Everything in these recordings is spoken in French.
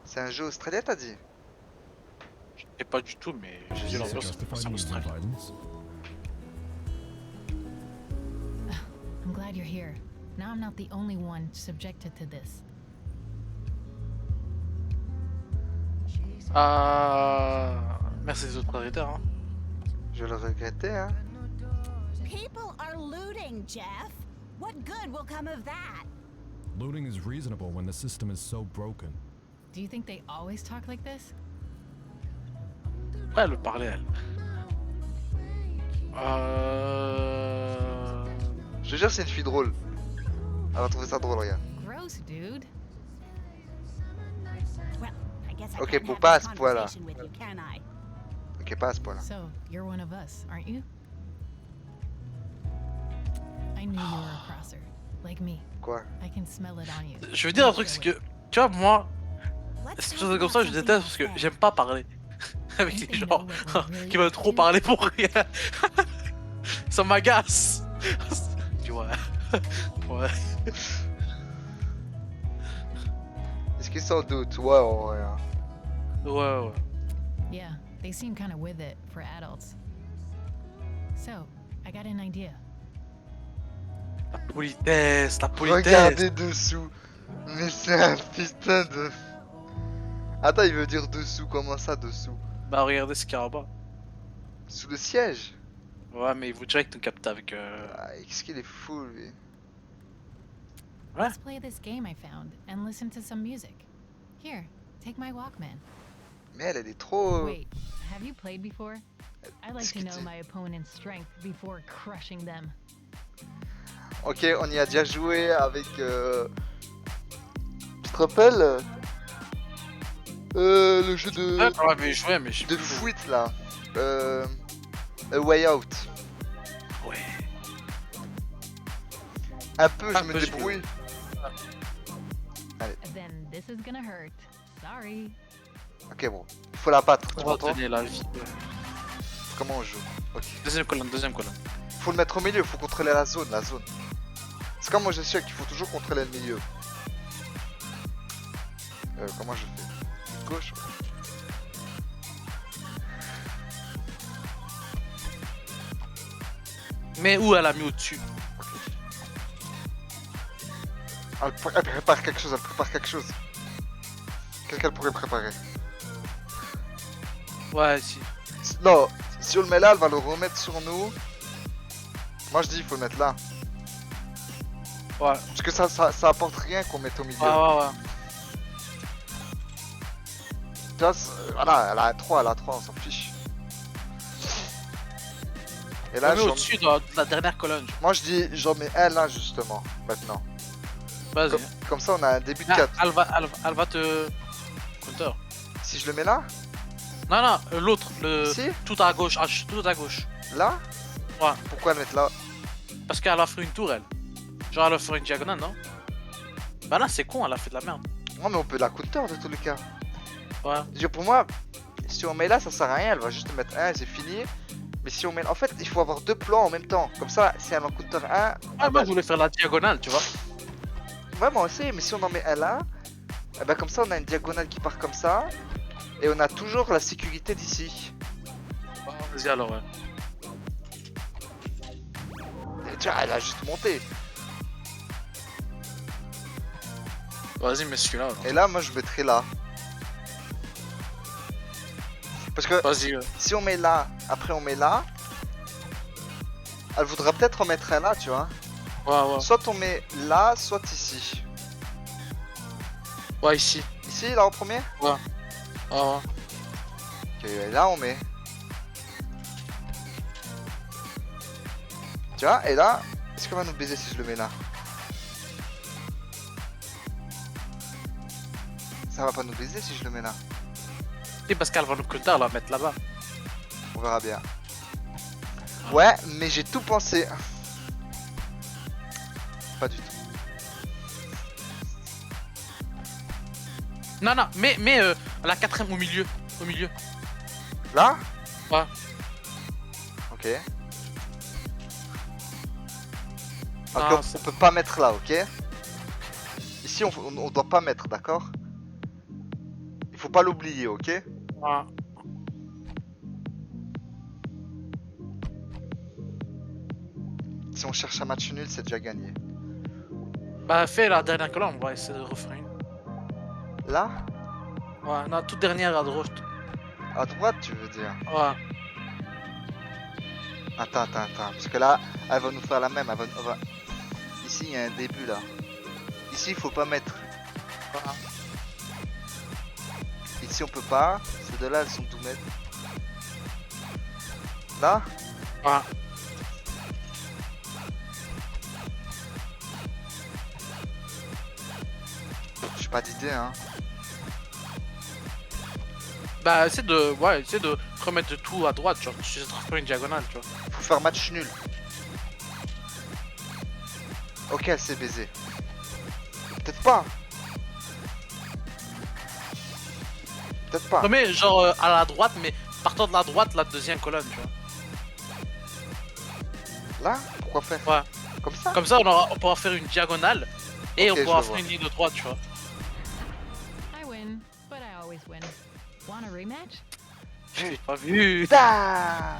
C'est un jeu australien, t'as dit? Je sais pas du tout, mais j'ai dit l'ambiance, c'est en Australie. I'm glad you're here. Now I'm not the only one subjected to this. Merci des autres propriétaires, hein. Je le regrettais, hein. People are looting, Jeff. What good will come of that? Looting is reasonable when the system is so broken. Do you think they always talk like this? Ouais, elle me parlait, elle. Je te jure, c'est une fille drôle. Elle va trouver ça drôle, regarde. Gross, dude. Well, I guess I Okay, can't pour have pas à this ce point-là. conversation with you, can I? Ok, pas à ce point-là. So, you're one of us, aren't you? I knew you were a crosser. Like me. Quoi? I can smell it on you. Je veux dire un truc, c'est que, tu vois, moi, Let's c'est talk comme ça, about je something déteste parce que instead. j'aime pas parler avec les gens qui veulent trop parler pour rien. Ça m'agace. Tu vois. Ouais. Est-ce qu'ils s'en doutent? Ouais, en vrai, hein. Ouais, ouais. Yeah, they seem kind of with it for adults. So, I got an idea. La politesse, la politesse. Regardez dessous. Mais c'est un putain de... Attends, il veut dire dessous, comment ça, dessous? Bah regardez ce qu'il y a en bas. Sous le siège? Ouais, mais il vous direct nous capter avec... Ah, qu'est-ce qu'il est fou, lui. Ouais. Let's play this game I found and listen to some music. Here, take my Walkman. Mais elle est trop... Wait, have you played before? I like to know discuter. my opponent's strength before crushing them. Ok, on y a déjà joué avec... Tu te rappelles le jeu de... Ouais, on avait joué, mais je sais de plus. fuite, là. A Way Out. Ouais. Un peu, Un je me peu, je débrouille. Then this is gonna hurt. Sorry. Ok, bon. Il faut la battre, tu On va m'entends? donner la vie. Comment on joue? Ok. Deuxième colonne, deuxième colonne. Faut le mettre au milieu, faut contrôler la zone, C'est comme moi je sais qu'il faut toujours contrôler le milieu. Comment je fais? Gauche? Mais où elle a mis au-dessus? Elle prépare quelque chose, elle prépare quelque chose. Qu'est-ce qu'elle pourrait préparer? Ouais, si. Non, si on le met là, elle va le remettre sur nous. Moi je dis il faut le mettre là. Ouais. Parce que ça apporte rien qu'on mette au milieu. Ouais. Tu vois, voilà, elle a 3, on s'en fiche. Et là, On met au-dessus de la dernière colonne. moi je dis j'en mets un là justement, maintenant. Vas-y. Comme ça on a un début de Ah, 4. elle va te... Counter. Si je le mets là? Non, l'autre, Ici? tout à gauche, tout à gauche. Là? Ouais. Pourquoi le mettre là? Parce qu'elle a fait une tour, elle. Genre, elle a fait une diagonale, non? Bah là, c'est con, elle a fait de la merde. Non mais on peut la counter de tous les cas. Ouais. Dire pour moi, si on met là ça sert à rien, elle va juste mettre 1 et c'est fini. Mais si on met... En fait il faut avoir deux plans en même temps. Comme ça, si elle en counter 1... Ah, moi, je voulais faire la diagonale, tu vois. Ouais moi aussi, mais si on en met un là, eh ben, comme ça on a une diagonale qui part comme ça. Et on a toujours la sécurité d'ici. Vas-y, alors, ouais. Et tiens, elle a juste monté. Vas-y, mais celui-là, alors. Et là moi je mettrai là. Parce que Vas-y, si on met là, après on met là, elle voudra peut-être en mettre un là, tu vois. ouais. Soit on met là, soit ici. Ouais, ici. Ici, là en premier? Ouais. Ok, et là on met. Tu vois, et là, est-ce qu'on va nous baiser si je le mets là? Ça va pas nous baiser si je le mets là. Et parce qu'elle va nous counter, elle va mettre là-bas. On verra bien. Ouais, mais j'ai tout pensé. Pas du tout. Non, mais la quatrième au milieu. Au milieu. Là? Ouais. Ok. Non, Ok, on peut pas mettre là, ok? Ici, on doit pas mettre, d'accord? faut pas l'oublier, ok? Ouais. Si on cherche un match nul, c'est déjà gagné. Bah, fais la dernière colonne, on va essayer de refaire une. Là? Ouais, non, toute dernière à droite. À droite, tu veux dire? Ouais. Attends. Parce que là, elle va nous faire la même. Ici, il y a un début là. Ici, il faut pas mettre. Voilà. Ici, on peut pas. Ces deux-là, elles sont tout mettre. Là? Ouais. J'ai pas d'idée, hein. Bah, essaie de remettre tout à droite, genre, tu sais transformer une diagonale, tu vois. Faut faire match nul. Ok, elle s'est baisée. Peut-être pas. Peut-être pas. Remets, genre, à la droite, mais partant de la droite, la deuxième colonne, tu vois. Là? Pourquoi faire? Ouais. Comme ça? Comme ça, on pourra faire une diagonale, et Ok, on pourra je faire vois. une ligne de droite, tu vois. I win, but I always win. Want a rematch? Je l'ai pas vu. Putain,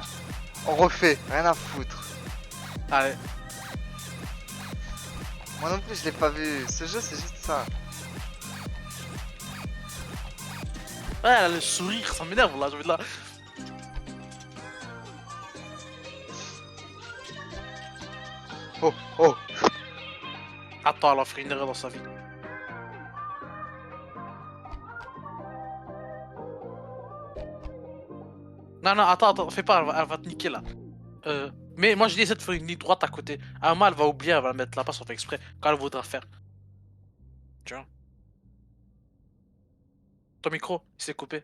on refait, rien à foutre. Allez. Moi non plus, je l'ai pas vu. Ce jeu, c'est juste ça. Ouais, le sourire, ça m'énerve, là, je vais là. Oh. Attends, elle a fait une erreur dans sa vie. Non, attends, fais pas, elle va te niquer là. Mais moi je dis essaie de faire une ligne droite à côté. À un moment elle va oublier, elle va la mettre là-bas sans faire exprès, quand elle voudra faire. Tu vois. Ton micro, il s'est coupé.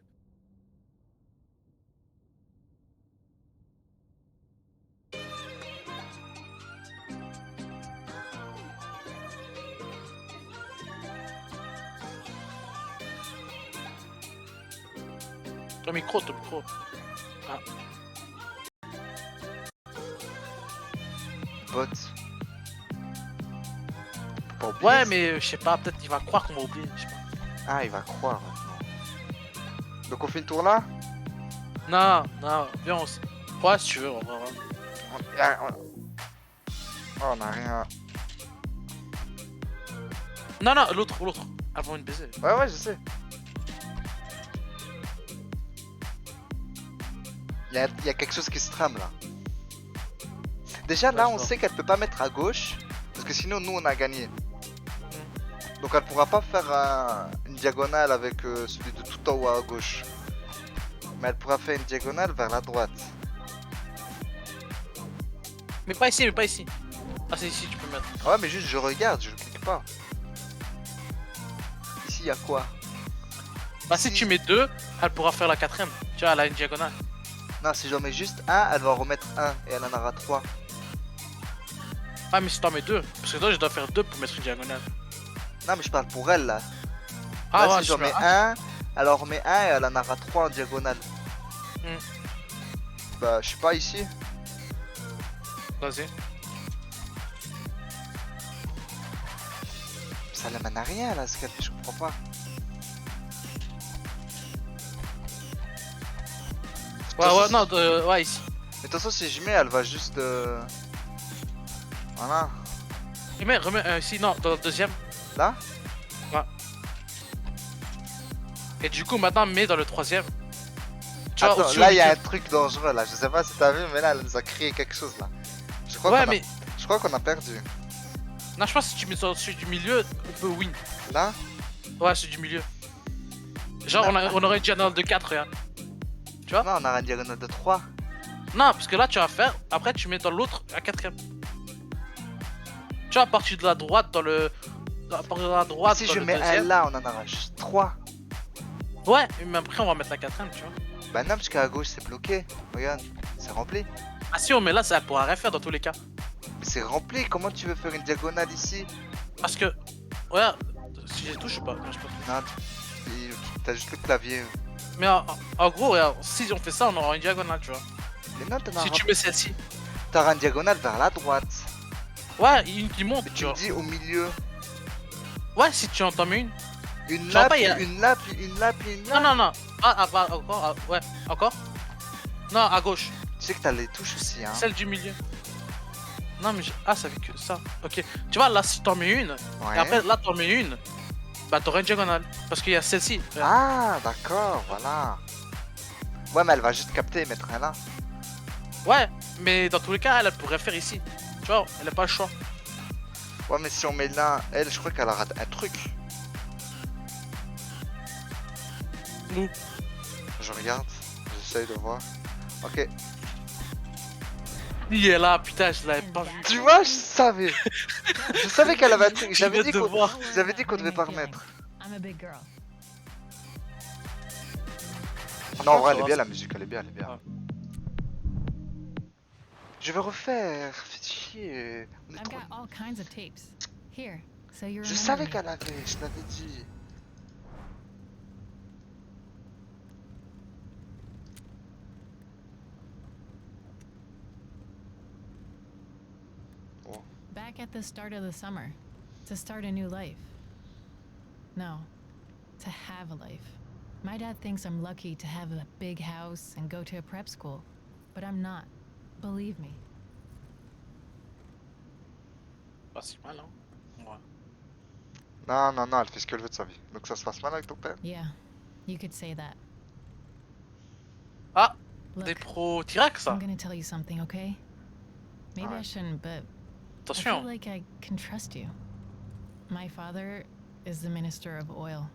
Ton micro. Ah. Bot. Faut pas oublier Ouais, ça. mais je sais pas, peut-être qu'il va croire qu'on va oublier. Je sais pas. Ah, il va croire maintenant. Donc on fait une tour là? Non, viens, ouais, si tu veux, on va voir. Oh, on a rien. Non, l'autre. Avant une baiser. Ouais, je sais. Il y a quelque chose qui se trame là. Déjà là, Ouais, on je sait qu'elle peut pas mettre à gauche. Parce que sinon, nous, on a gagné. Donc elle pourra pas faire une diagonale avec celui de tout en haut à gauche. Mais elle pourra faire une diagonale vers la droite. Mais pas ici. Ah, c'est ici, tu peux mettre. Ah ouais, mais juste je regarde, je clique pas. Ici, il y a quoi? Bah, si tu mets 2, elle pourra faire la quatrième. Tu vois, elle a une diagonale. Non, si j'en mets juste un, elle va en remettre un et elle en aura 3. Ah, mais si t'en mets 2, parce que toi, je dois faire 2 pour mettre une diagonale. Non, mais je parle pour elle là. Ah, Là, ouais, si j'en je mets mets un, elle en remet un et elle en aura 3 en diagonale. Bah, je sais pas ici. Vas-y. Ça ne mène à rien là, ce qu'elle fait, je comprends pas. Ouais, non, ouais, ici. Mais de toute façon, si je mets, elle va juste. Voilà. Remets ici, non, dans le deuxième. Là? Et du coup, maintenant, mets dans le troisième. Tu vois, Attends, au-dessus, là, au il y a un milieu. truc dangereux là. Je sais pas si t'as vu, mais là, elle nous a créé quelque chose là. Je crois Ouais, qu'on mais. je crois qu'on a perdu. Non, je pense que si tu mets sur celui du milieu, on peut win. Là? Ouais, celui du milieu. Genre, on aurait une diagonale de 4, regarde. Tu vois? Non, on a une diagonale de 3. Non, parce que là, tu vas faire. Après, tu mets dans l'autre à quatrième. Tu vois, à partir de la droite, dans le. À partir de la droite, Si dans je le mets un deuxième. là, on en aura juste 3. Ouais, mais après, on va mettre la quatrième, tu vois. Bah non, parce qu'à gauche, c'est bloqué. Regarde, c'est rempli. Ah, si on met là, ça pourra rien faire dans tous les cas. Mais c'est rempli, comment tu veux faire une diagonale ici? Parce que. Ouais, si j'ai touche ou pas? Non, je sais pas. Non, t'as juste le clavier. Mais en gros, regarde, si on fait ça, on aura une diagonale, tu vois. Mais non, t'en Si auras tu mets celle-ci. t'auras une diagonale vers la droite. Ouais, une qui monte, Mais tu tu me vois. dis au milieu. Ouais, si tu en mets une. Une Genre là, pas, puis il y a- une là, puis une là, puis une là. Non, non, non. Encore. Ouais, encore. Non, à gauche. Tu sais que t'as les touches aussi, hein. Celle du milieu. Non, mais ah, ça fait que ça. Ok. Tu vois, là, si t'en mets une, Ouais. et après, là, t'en mets une, bah, t'auras une diagonale. Parce qu'il y a celle-ci. Regarde. Ah, d'accord, voilà. Ouais, mais elle va juste capter et mettre un là. Ouais, mais dans tous les cas, elle pourrait faire ici. Tu vois, elle a pas le choix. Ouais, mais si on met là, elle, je crois qu'elle aura un truc. Où? Je regarde, j'essaye de voir. Ok. Il est là, putain, je l'avais pas vu. Tu vois, je savais. Je savais qu'elle avait un truc. Je viens de voir. J'avais dit qu'on devait pas remettre. I'm a big girl. Non, en vrai, ça elle est va, bien ça- la musique, elle est bien, elle est bien. Ouais. Je vais refaire. Fais chier. On est I've trop... got all kinds of tapes. Here, so you Je remember savais me. qu'elle avait, je l'avais dit. Back at the start of the summer, to start a new life. No, to have a life. My dad thinks I'm lucky to have a big house and go to a prep school, but I'm not. Believe me. Pas si mal, hein. Ouais. Non, non, non, elle fait ce qu'elle veut de sa vie. Donc ça se passe mal avec ton père? Yeah, you could say that. Ah, des Look, pros Tirac, ça. I'm gonna tell you something, okay? Maybe I Alright. shouldn't, but I feel Attention. like I can trust you. My father is the minister of oil.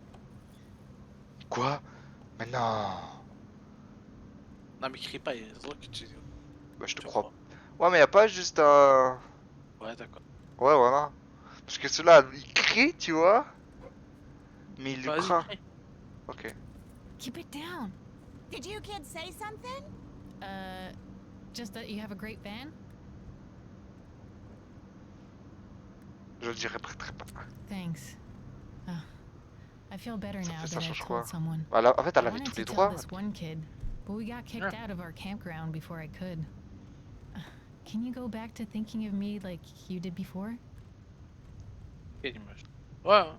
Quoi? Mais non. Non, mais crie pas, il y a des trucs que tu. Bah, je te tu crois. vois. Ouais, mais y a pas juste un... Ouais, d'accord. Ouais, voilà. Parce que celui-là, il crie, tu vois. Mais il lui Vas-y, craint. crie. Ok. Keep it down. Did you kids say something? Just that you have a great van? Je le dirai très pas. Thanks. I feel better Ça now fait- ça that I've change told quoi? someone. Voilà, en fait, elle I avait wanted tous to les tell droits. this one kid, but we got kicked Yeah. out of our campground before I could. Can you go back to thinking of me like you did before? Quelle image. Ouais. Hein.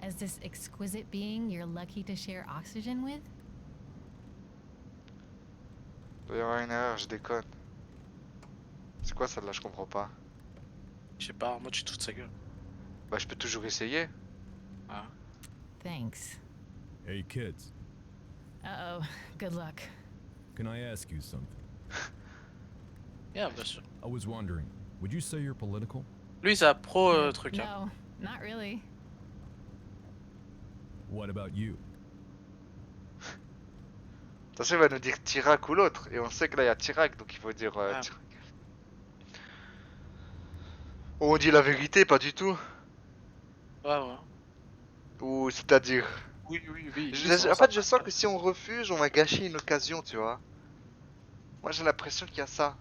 As this exquisite being you're lucky to share oxygen with? Il doit y avoir une erreur, je déconne. C'est quoi celle-là? Je comprends pas. Je sais pas, moi tu te fous de sa gueule. Bah, je peux toujours essayer. Ah. Thanks. Hey kids, Uh-oh. Good luck. can I ask you something? Yeah, bien sûr. I was wondering, would you say you're political? Lui, c'est un pro truc. Hein. No, not really. What about you? De toute façon, il va nous dire Tirac ou l'autre. Et on sait que là, il y a Tirac, donc il faut dire Ah. Tirac. Oh, on dit la vérité, pas du tout. Ouais, ouais. Ou c'est-à-dire... Oui, oui, oui. En fait, je sens que si on refuse, on va gâcher une occasion, tu vois. Moi, j'ai l'impression qu'il y a ça.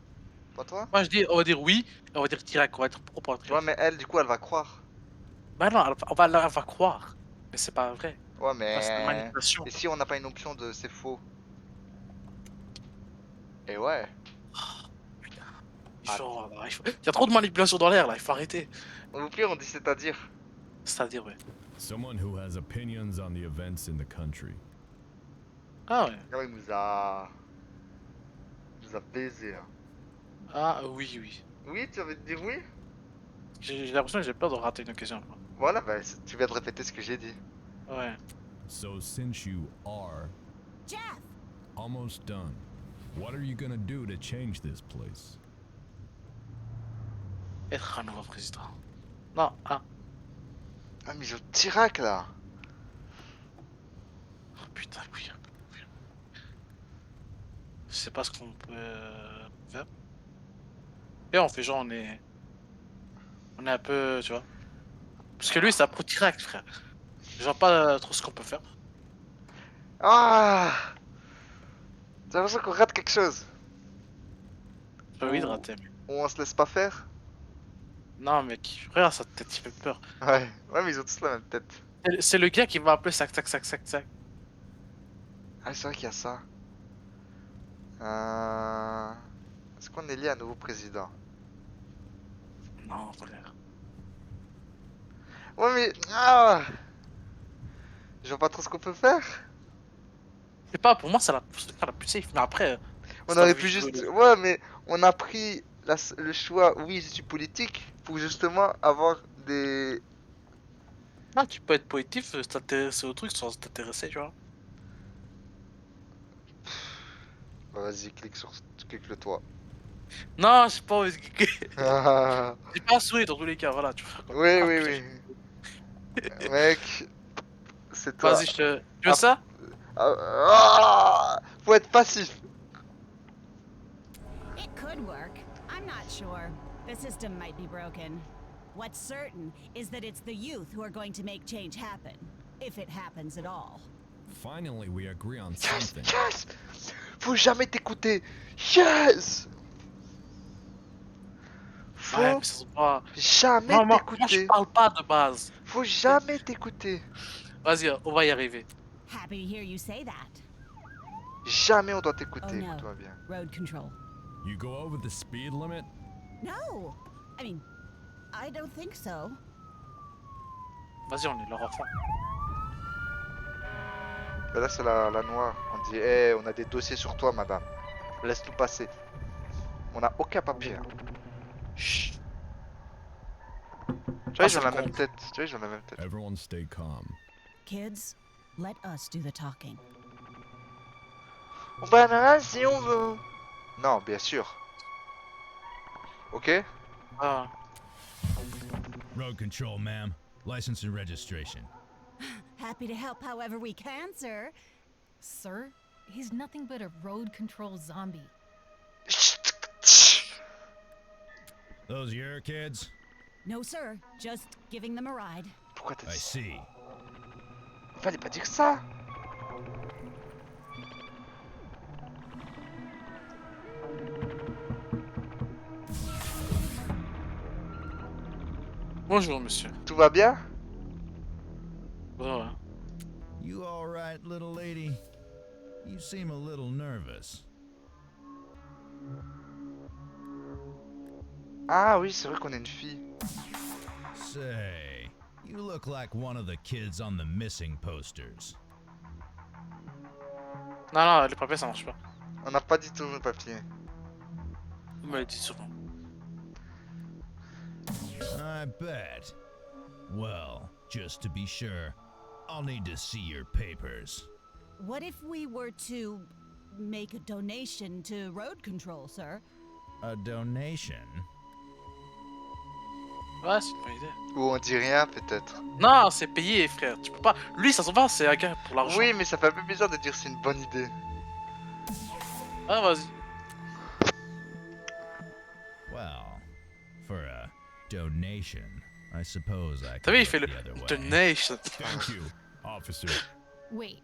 Pas toi? Moi, je dis, on va dire oui, et on va dire Tirac, on va être pro pour Tu vois, mais elle, du coup, elle va croire. Bah non, elle va croire. Mais c'est pas vrai. Ouais, Bah, c'est de la mais... manipulation. Et si on n'a pas une option de c'est faux? Et ouais. Il y a trop de manipulation dans l'air là, il faut arrêter. Au pire, on dit c'est-à-dire. C'est-à-dire, ouais. Someone who has opinions on the events in the country. Ah ouais. Non, il nous a... Il nous a baisé, hein. Ah oui, oui. Oui, tu avais dire oui? J'ai l'impression que j'ai peur de rater une occasion. Quoi. Voilà, bah, tu viens de répéter ce que j'ai dit. Ouais. So since you are Jeff! almost done, what are you gonna do to change this place? Être un nouveau président. Non, ah. Ah, mais je Tirac, là. Oh, putain, oui. Je sais pas ce qu'on peut faire. Et on fait genre, on est un peu, tu vois. Parce que lui, c'est un pro Tirac, frère. Je vois pas trop ce qu'on peut faire. Ah! J'ai l'impression qu'on rate quelque chose. J'ai envie de rater, mais. Ou on se laisse pas faire. Non, mec, regarde sa tête, il fait peur. Ouais, ouais, mais ils ont tous la même tête. C'est le gars qui va appeler sac, sac, sac, sac, sac. Ah, c'est vrai qu'il y a ça. Est-ce qu'on est lié à un nouveau président? Non, pas l'air. Ouais, mais. Ah, je vois pas trop ce qu'on peut faire. Je sais pas, pour moi, c'est la plus safe. Mais après, On si t'as aurait envie pu de juste. jouer- Ouais, mais on a pris le choix, oui, je suis politique, pour justement avoir des. Ah, tu peux être positif, t'intéresser au truc sans t'intéresser, tu vois. Bah, vas-y, clique-le toi. Non, j'ai pas envie de geeker. Ah, J'ai pas souhait dans tous les cas, voilà, tu vois. Quoi. oui, Ah oui, putain, oui. Mec, c'est toi. vas-y, je te. Tu veux Ah, ça? faut être passif. It could work. I'm not sure. The system might be broken. What's certain is that it's the youth who are going to make change happen. If it happens at all. Finally, we agree on Yes, something. yes. Faut jamais t'écouter. Yes. Ouais, Faut mais ça se voit. jamais Moi, je t'écouter. parle pas de base. Faut jamais t'écouter. Vas-y, on va y arriver. Happy to hear you say that. Jamais on doit Oh t'écouter. no. Écoute-moi bien. Road control. You go over the speed limit? No. I mean, I don't think so. Vas-y, on est leur enfant. Bah là, c'est la noire. On dit, hé, on a des dossiers sur toi, madame. Laisse-nous passer. On a aucun papier. Hein. Chut. Tu vois, Ah, ils ont c'est la le même compte. tête. Tu vois, ils ont la même tête. Everyone stay calm. Kids, let us do the talking. On va là si on veut. Non, bien sûr. Ok. Ah. Road control, ma'am. License and registration. Happy to help however we can, sir. Sir, he's nothing but a road control zombie. Those your kids? No, sir. Just giving them a ride. Pourquoi t'as I dit ça? see. Fallait pas dire ça. Bonjour, monsieur. Tout va bien? Ouais. You all right, little lady? You seem a little nervous. Ah oui, c'est vrai qu'on est une fille. Say, you look like one of the kids on the missing posters. Non, non, les papiers, ça marche pas. On n'a pas dit tous nos papiers. On me l'a dit souvent. I bet. Well, just to be sure, I'll need to see your papers. What if we were to make a donation to road control, sir? A donation? Ouais, c'est une bonne idée. Ou on dit rien, peut-être. Non, c'est payé, frère. Tu peux pas. Lui, ça s'en va, c'est un gars pour l'argent. Oui, mais ça fait un peu bizarre de dire c'est une bonne idée. Ah, vas-y. Well, for a donation, I suppose I T'as could vu, il look fait le the other way. donation. Thank you, officer. Wait,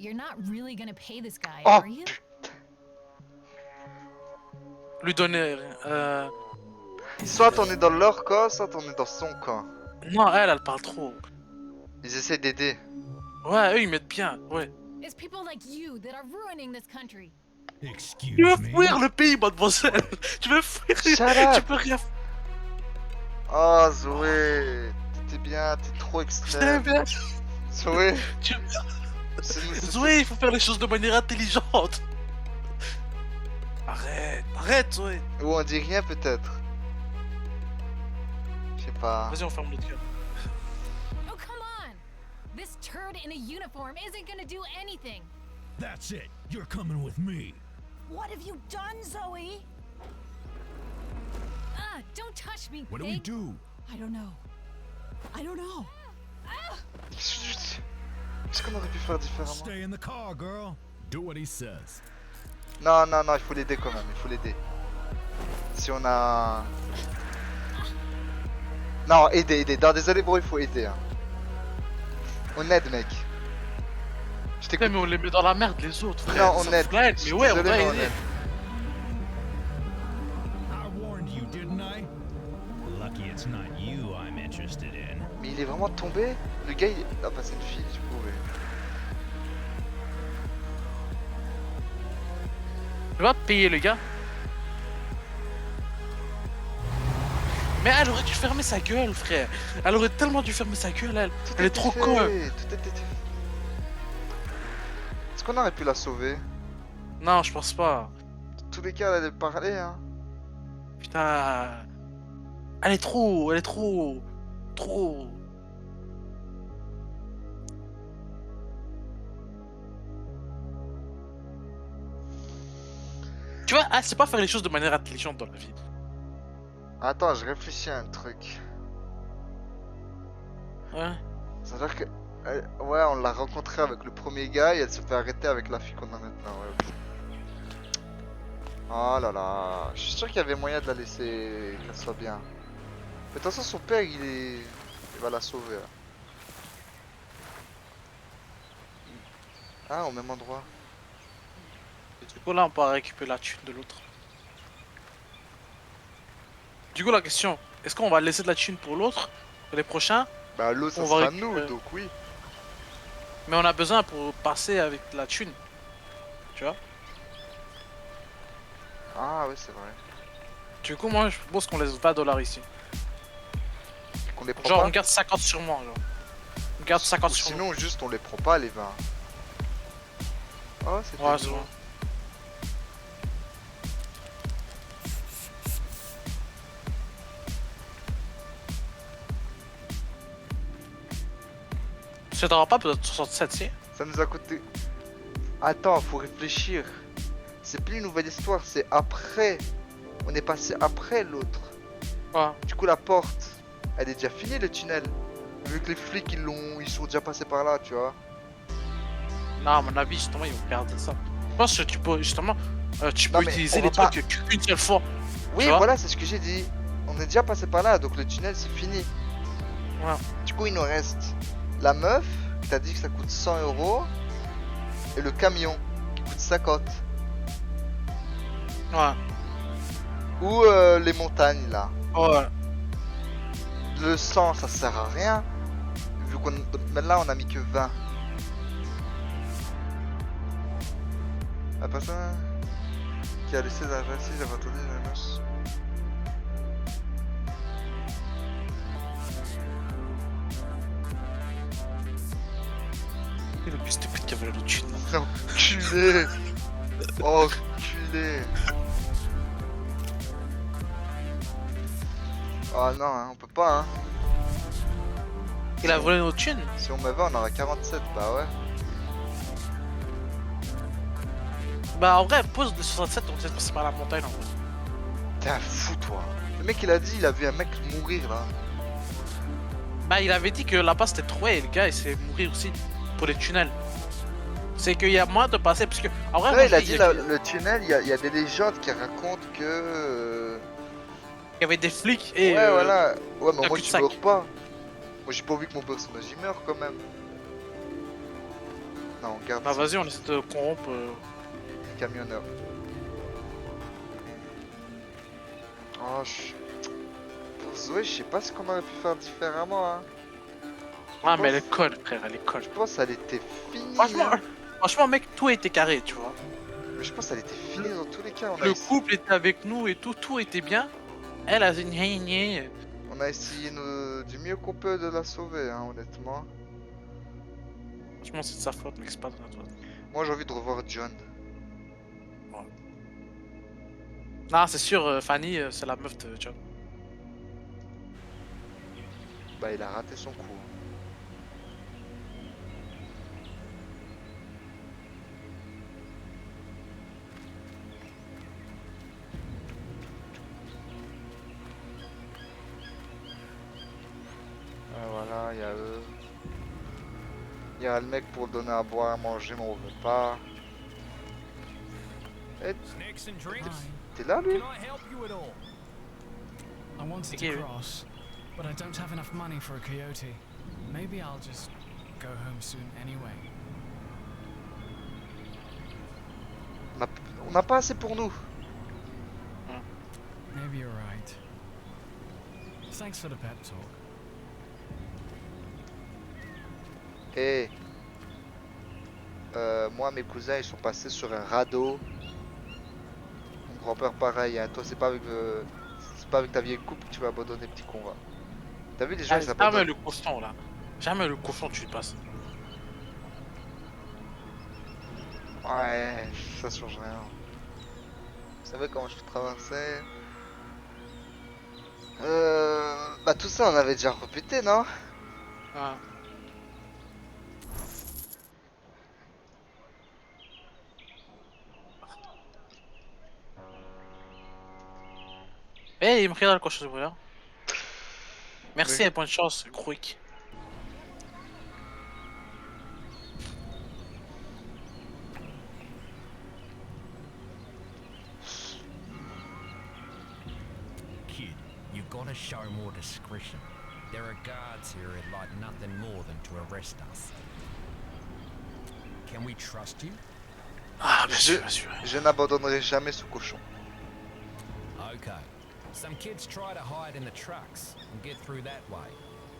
you're not really gonna pay this guy, Oh, are you? Lui donner. Soit on est dans leur camp, soit on est dans son camp. Non, elle parle trop. Ils essaient d'aider. Ouais, eux, ils mettent bien. Ouais. It's people like you that are ruining this country. Excuse Tu veux me? fuir le pays, mademoiselle. Tu veux fuir. Shut up. Tu peux rien faire. Oh, Zoé. T'es bien, t'es trop C'est extrême. bien. Zoé. Tu- c'est- Zoé, il faut faire les choses de manière intelligente. Arrête, Zoé. Ou on dit rien, peut-être. Je sais pas. Vas-y, on ferme notre gueule. Oh, come on! This turd in a uniform isn't gonna do anything. That's it. You're coming with me. What have you done, Zoe? Don't touch me, What do we pig. do? I don't know. I don't know. Qu'est-ce qu'on aurait pu faire différemment? Stay in the car, girl. Do what he says. Non, non, non, il faut l'aider quand même, il faut l'aider. Si on a... Non, aider. Non, désolé bro, il faut aider. Hein. On aide, mec. Je Putain, t'écoute. mais on les met dans la merde, les autres, frère. Non, on Ça aide. fout la haine, Je Mais suis ouais, on désolé, va mais on aider. aide. I warned you, didn't I? Lucky it's not you I'm interested in. Mais il est vraiment tombé? Le gars, il... Ah bah c'est une fille, du coup, ouais. Tu vas payer le gars. Mais elle aurait dû fermer sa gueule, frère. Elle aurait tellement dû fermer sa gueule, elle. Tout Elle est était trop fait, conne. tout était fait. Est-ce qu'on aurait pu la sauver? Non, je pense pas. Dans tous les cas, elle allait parler, hein. Putain. Elle est trop. Elle est trop. Trop. Tu vois, elle sait pas faire les choses de manière intelligente dans la vie. Attends, je réfléchis à un truc. Ouais. Ça veut dire que... ouais, on l'a rencontrée avec le premier gars et elle se fait arrêter avec la fille qu'on a maintenant, ouais. Ok. Oh là là, je suis sûr qu'il y avait moyen de la laisser qu'elle soit bien. Mais de toute façon, son père, il va la sauver. Là. Ah, au même endroit. Et du coup, là, on peut récupérer la thune de l'autre. Du coup, la question, est-ce qu'on va laisser de la thune pour l'autre, pour les prochains? Bah, l'eau, ça On va sera récupérer. nous, donc oui. Mais on a besoin pour passer avec la thune. Tu vois? Ah, ouais, c'est vrai. Du coup, moi, je pense qu'on laisse 20 dollars ici. Qu'on les prend Genre, pas. on garde 50 sur moi, genre. On garde 50 Ou sur moi. sinon, juste, on les prend pas, les 20. Oh, c'était Ouais, c'est nous. vrai. Ça t'aura pas peut-être 67, si? Ça nous a coûté... Attends, faut réfléchir. C'est plus une nouvelle histoire, c'est après. On est passé après l'autre. Ouais. Du coup, la porte, elle est déjà finie, le tunnel. Vu que les flics, ils sont déjà passés par là, tu vois. Non, à mon avis, justement, ils vont garder ça. Je pense que tu peux, justement, tu Non, peux mais utiliser on les va pas- trucs qu'une seule fois. Oui, Tu vois voilà, c'est ce que j'ai dit. On est déjà passé par là, donc le tunnel, c'est fini. Ouais. Du coup, il nous reste la meuf, qui t'a dit que ça coûte 100 €, et le camion, qui coûte 50. Ouais. Ou les montagnes, là. Ouais. Le 100, ça sert à rien. Vu qu'on... Mais là, on a mis que 20. La personne qui a laissé la racine, j'avais entendu une annonce. Et le plus de pute qui avait la thune. là. Enculé. Enculé. Oh non, hein, on peut pas, hein. Il a volé nos thunes. Si on met 20, on aura 47, bah ouais. Bah, en vrai, pose de 67, on peut passer par la montagne en vrai. T'es un fou, toi. Le mec, il a dit, il a vu un mec mourir, là. Bah, il avait dit que là-bas c'était trop et le gars il s'est mourir aussi pour les tunnels. C'est qu'il y a moyen de passer parce que en vrai, Ouais, moi, il a je dis, dit, le tunnel, il y a des légendes qui racontent que... il y avait des flics et ouais, voilà. Ouais, mais un moi, tu cul-de-sac. meurs pas. Moi, j'ai pas envie que mon personnage, il meurt, quand même. Non, on garde Bah, ça. vas-y, on essaie de corrompre. Camionneur. Oh, pour Zoé, je sais pas ce qu'on aurait pu faire différemment, hein. Ah, mais elle est conne, frère, elle est conne. Je pense qu'elle était finie. Franchement, hein. franchement, mec, tout était carré, tu vois. Mais je pense qu'elle était finie dans tous les cas. Le couple était avec nous et tout, tout était bien. Elle a dit gna. On a essayé du mieux qu'on peut de la sauver, hein, honnêtement. Franchement, c'est de sa faute, mec, c'est pas de notre faute. Moi, j'ai envie de revoir John. Non, c'est sûr, Fanny, c'est la meuf de John. Bah, il a raté son coup. Voilà, il y a eux. Il y a le mec pour le donner à boire, à manger, mais on veut pas. Eh, Snacks and drinks. t'es là, lui? Can I help you at all? I wanted Thank to you. cross, but I don't have enough money for a coyote. Maybe I'll just go home soon anyway. On n'a pas assez pour nous. Maybe you're right. Thanks for the pep talk. Et moi, mes cousins, ils sont passés sur un radeau. Mon grand-père, pareil. Hein. Toi, c'est pas avec pas avec ta vieille coupe que tu vas abandonner, petit con, va. T'as vu les gens, Ah, ils jamais abandonnent. le cochon là. Jamais le cochon tu le passes. Ouais, ça change rien. Vous savez comment je peux traverser? Bah tout ça on avait déjà répété, non? Ah. Eh, il me regarde le cochon de bruyant. Merci Mais- et bonne chance, Groik. Kid, you gotta show more discretion. There are guards here who'd like nothing more than to arrest us. Can we trust you? Ah, bien sûr, bien sûr. Je n'abandonnerai jamais ce cochon. Okay. Some kids try to hide in the trucks and get through that way.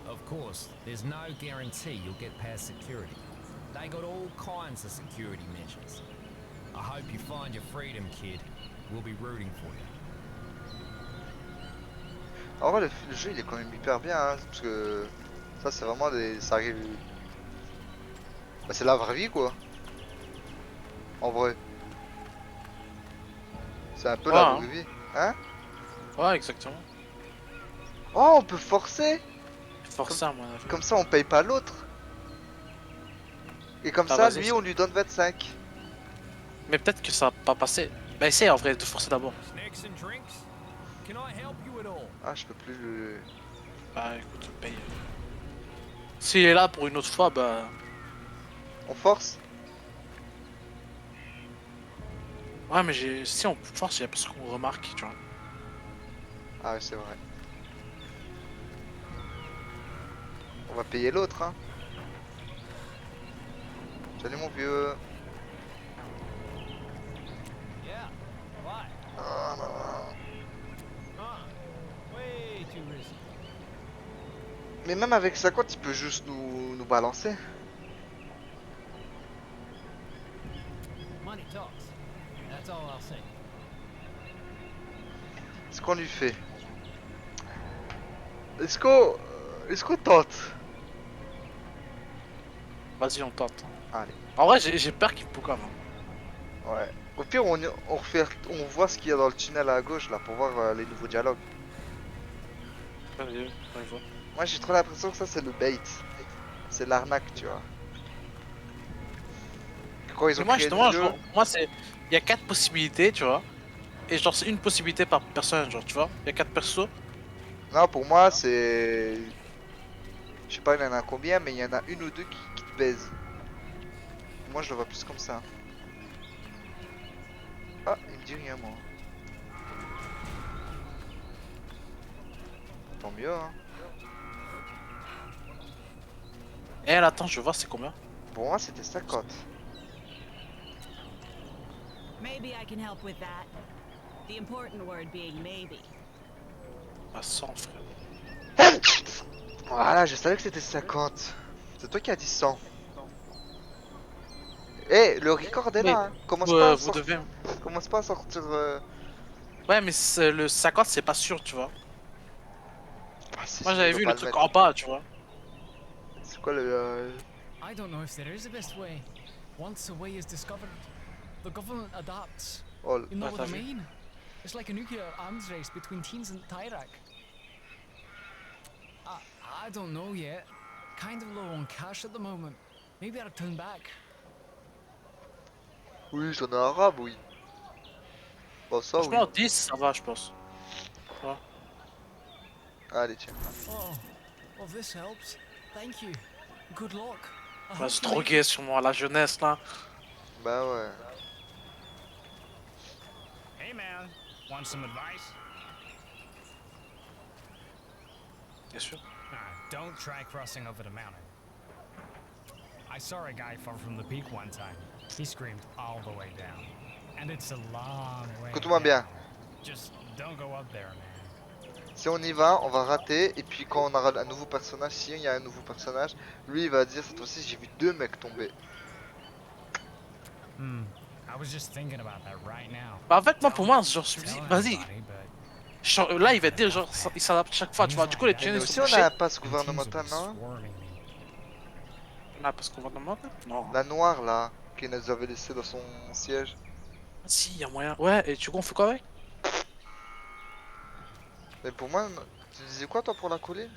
Of course, there's no guarantee you'll get past security. They got all kinds of security measures. I hope you find your freedom, kid. We'll be rooting for you. En vrai, le jeu il est quand même hyper bien, hein, parce que ça c'est vraiment des. Ça arrive. Bah, c'est la vraie vie quoi. En vrai. C'est un peu Ouais, la hein. vraie vie. Hein? Ouais, exactement. Oh, on peut forcer! Forcer à mon avis. Comme ça on paye pas l'autre. Et comme Ah, ça, vas-y, lui c'est- on lui donne 25. Mais peut-être que ça va pas passer. Bah, essaye en vrai de forcer d'abord. Snacks and drinks? Can I help you at all? Ah, je peux plus le. Bah, écoute, paye. S'il est là pour une autre fois, bah. On force? Ouais, mais si on force, il y a parce qu'on remarque, tu vois. Ah, ouais, c'est vrai. On va payer l'autre, hein. Salut mon vieux. Yeah. Why? Ah, non, non. Way too risky. Mais même avec 50, il peut juste nous balancer. Money talks. That's all I'll say. Ce qu'on lui fait. Est-ce qu'on tente? Vas-y, on tente. Allez. En vrai, j'ai peur qu'il me poucave. Ouais. Au pire, on voit ce qu'il y a dans le tunnel à gauche là pour voir les nouveaux dialogues. Vas-y, on y va. Moi, j'ai trop l'impression que ça c'est le bait. C'est l'arnaque, tu vois. Quand ils Mais ont moi, créé justement, le jeu, moi, c'est. Il y a 4 possibilités, tu vois. Et genre, c'est une possibilité par personne, genre, tu vois. Il y a 4 persos. non, pour moi, c'est. Je sais pas, il y en a combien, mais il y en a une ou deux qui te baisent. Moi, je le vois plus comme ça. Ah, il me dit rien, moi. Tant mieux, hein. Eh, là, attends, je vais voir c'est combien. Pour moi, c'était 50. Maybe I can help with that. The important word being maybe. À 100, frère. Voilà, je savais que c'était 50. C'est toi qui as dit 100. Eh, le record est Mais, là, hein. vous devez. Commence pas à sortir. Ouais, mais le 50, c'est pas sûr, tu vois. Ah, si, Moi, sinon, j'avais il va vu pas le le truc mettre. en bas, tu vois. C'est quoi le. I don't know if there is a best way. Once a way is discovered, the government adapts. Oh, You know Ouais, what t'as I vu. mean? It's like a nuclear arms race between teens and Tyrak. I don't know yet. Kind of low on cash at the moment. Maybe I'll turn back. oui, j'en ai un arabe, oui. Bon, ça, oui. Franchement, 10, ça va, je pense. Allez, tiens. Oh, well, this helps. Thank you. Good luck. I On va hope se to make droguer it. sûrement à la jeunesse, là. Bah ouais. Hey man, want some advice? Bien sûr. Don't try crossing over the mountain. I saw a guy fall from the peak one time. He screamed all the way down. And it's a long way Écoute-moi down. bien. Just don't go up there, man. Si on y va, on va rater. Et puis quand on aura un nouveau personnage, si il y a un nouveau personnage, lui il va dire cette fois-ci j'ai vu 2 mecs tomber. I was just thinking about that right now. Bah, en fait, moi, pour moi, genre, je me dis, Tell vas-y, anybody, but Là, il va te dire, genre, il s'adapte chaque fois, tu vois. Du coup, les Mais tunnels nous sont aussi on bouchés. a un pass The teams will gouvernemental, be non? swarming me. Ah, parce qu'on va demander. Non. La noire là, qui nous avait laissé dans son siège. Si, y a moyen. Ouais, et tu vois, on fait quoi avec? Mais pour moi, tu disais quoi toi pour la colline?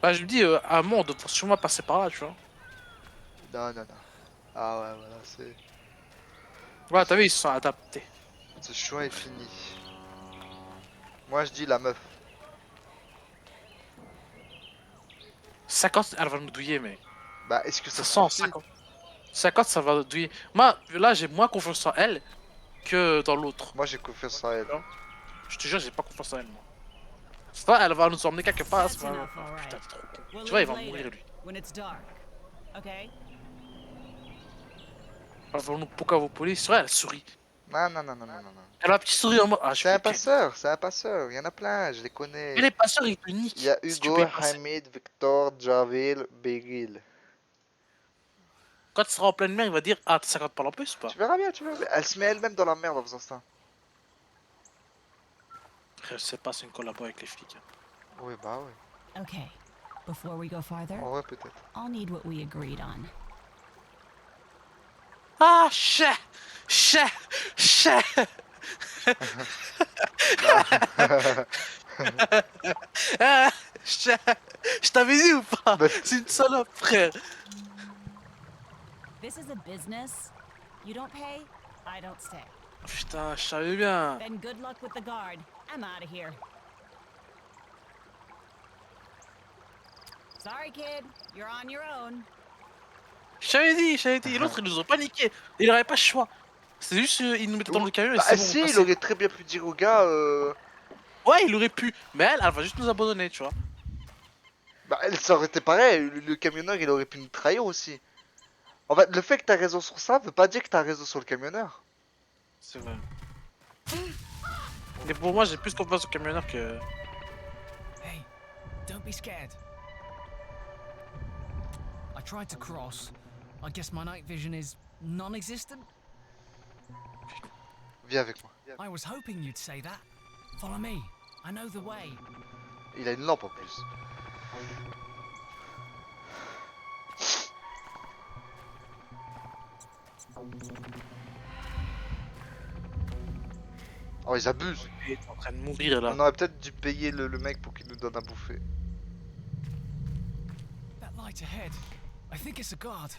Bah, je me dis, à un moment, on doit sûrement passer par là, tu vois. Non, non, non. Ah ouais, voilà, c'est... Ouais, t'as vu, ils se sont adaptés. Ce choix est fini. Moi je dis la meuf. 50, elle va nous douiller, mais. Bah est-ce que ça Ça sent, suffit? 50. 50, ça va nous douiller. Moi, là, j'ai moins confiance en elle que dans l'autre. Moi j'ai confiance en elle. Je te jure, j'ai pas confiance en elle, moi. Ça, elle va nous emmener quelque part. That's Ça va... enough, all Putain, right. t'es trop con. We'll Tu vois, il leave va mourir, later, lui. when it's dark. Okay? Elle va nous poker vos polices. C'est vrai, elle sourit. Non, non, non, non, non, non. non. Elle a un petit sourire en mode. Ah, je C'est un fais passeur, c'est un passeur. Il y en a plein, je les connais. Mais les passeurs, ils te Il y niquent. a Si tu Hugo, payes pas. Hamid, Victor, Javil, Begil. Quand tu seras en pleine mer, il va dire ah, t'as 50 balles en plus ou pas? Tu verras bien, tu verras bien. Elle se met elle-même dans la merde en faisant ça. Je sais pas, c'est une collabo avec les flics. Oui, bah oui. Okay. Before we go farther, En vrai, peut-être. I'll need what we agreed on. Ah, chais! Chais! Chais! Ah, chais! Je t'avais dit ou pas? Bah, C'est une salope, frère! This is a business. You don't pay, I don't stay. Putain, je savais bien. Then good luck with the guard. I'm out of here. Sorry, kid. You're on your own. Je t'avais dit. L'autre, ils nous ont paniqué. Il aurait pas le choix. C'est juste, il nous mettait dans le camion et Bah c'est bon. si, on il passait. aurait très bien pu dire au gars Ouais, il aurait pu. Mais elle va juste nous abandonner, tu vois. Bah ça aurait été pareil, le camionneur il aurait pu nous trahir aussi. En fait, le fait que t'as raison sur ça veut pas dire que t'as raison sur le camionneur. C'est vrai. Mais pour moi, j'ai plus confiance au camionneur que. Hey, don't be scared. I tried to cross. I guess my night vision is non-existent. Viens avec moi. I was hoping you'd say that. Follow me. I know the way. Il a une lampe en plus. Oh, ils abusent. Il est en train de mourir là. On aurait peut-être dû payer le mec pour qu'il nous donne à bouffer. That light ahead. I think it's a guard.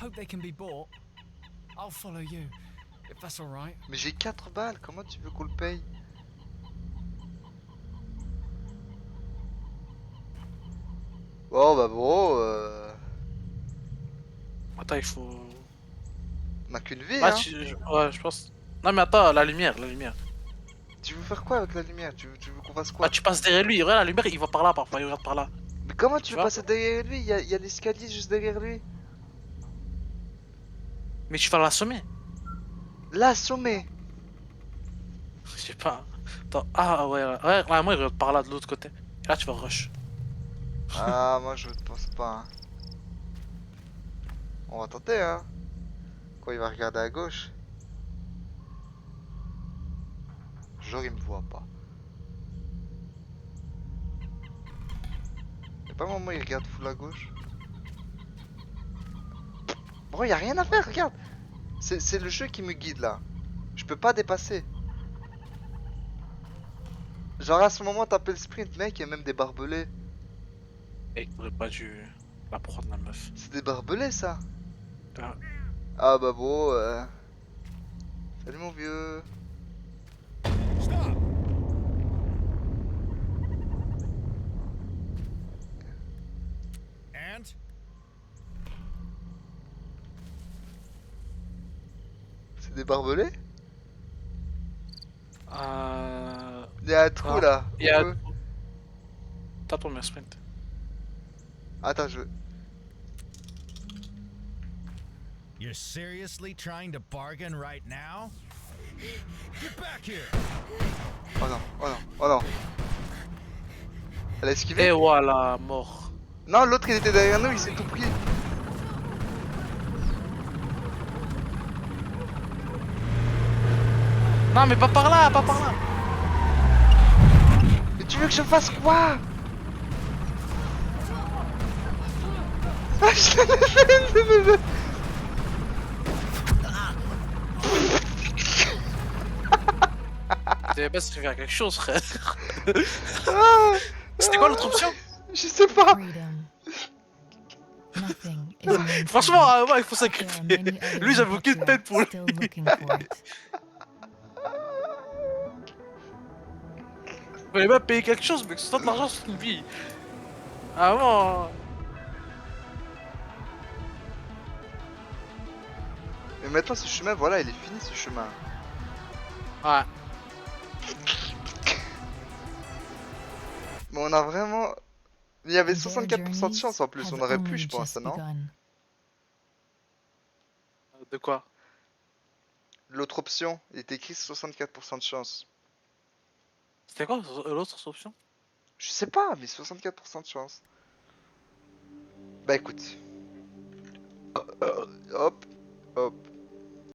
Hope they can be bought. I'll follow you, if that's all right. Mais j'ai 4 balles, comment tu veux qu'on le paye? Oh bah bro, Attends, il faut. on a qu'une vie Ah, hein. ouais, je pense. Non, mais attends, la lumière, la lumière. Tu veux faire quoi avec la lumière? Tu veux qu'on fasse quoi? Ah, tu passes derrière lui, regarde la lumière, il va par là parfois, il regarde par là. Mais comment tu Tu veux vois passer derrière lui? Il y a l'escalier juste derrière lui. Mais tu vas l'assommer. L'assommer. Je sais pas. Attends, ah ouais, là, moi il regarde par là de l'autre côté. Et là, tu vas rush. Ah, moi je ne pense pas. Hein. On va tenter, hein. Quoi, il va regarder à gauche? Genre, il me voit pas. Y'a pas un moment où il regarde full à gauche? Bro, y a rien à faire, regarde. C'est le jeu qui me guide là. Je peux pas dépasser. Genre à ce moment, taper le sprint, mec, il y a même des barbelés. Et il aurait pas dû la prendre, la meuf. C'est des barbelés ça. Ah. Ah bah bon, salut mon vieux. Stop! And? C'est des barbelés? Il y a un trou Ah. là. Il y a. Où? T'as ton meilleur sprint. Attends, je... You're seriously trying to bargain right now? Get back here! Oh non, oh non, oh non. Elle a esquivé? Et voilà, mort. Non, l'autre il était derrière nous, il s'est tout pris. Non, mais pas par là, pas par là. Tu veux que je fasse quoi? Ah, T'avais pas se faire quelque chose, frère. Ah, C'était quoi l'autre option? je sais pas. Freedom. Nothing is more Franchement, important. moi, il faut There are sacrifier. many others Lui, in j'avais aucune peine Petria pour lui. still looking for it. Fallait même payer quelque chose, mais que ce soit de l'argent sur une vie. Ah bon. Mais maintenant, ce chemin, voilà, il est fini ce chemin. Ouais. Mais on a vraiment. Il y avait And their 64% de chance en plus, journeys on aurait have pu, only je pense, just non? begun. De quoi? L'autre option, il était écrit 64% de chance. C'était quoi l'autre option? Je sais pas, mais 64% de chance. Bah écoute.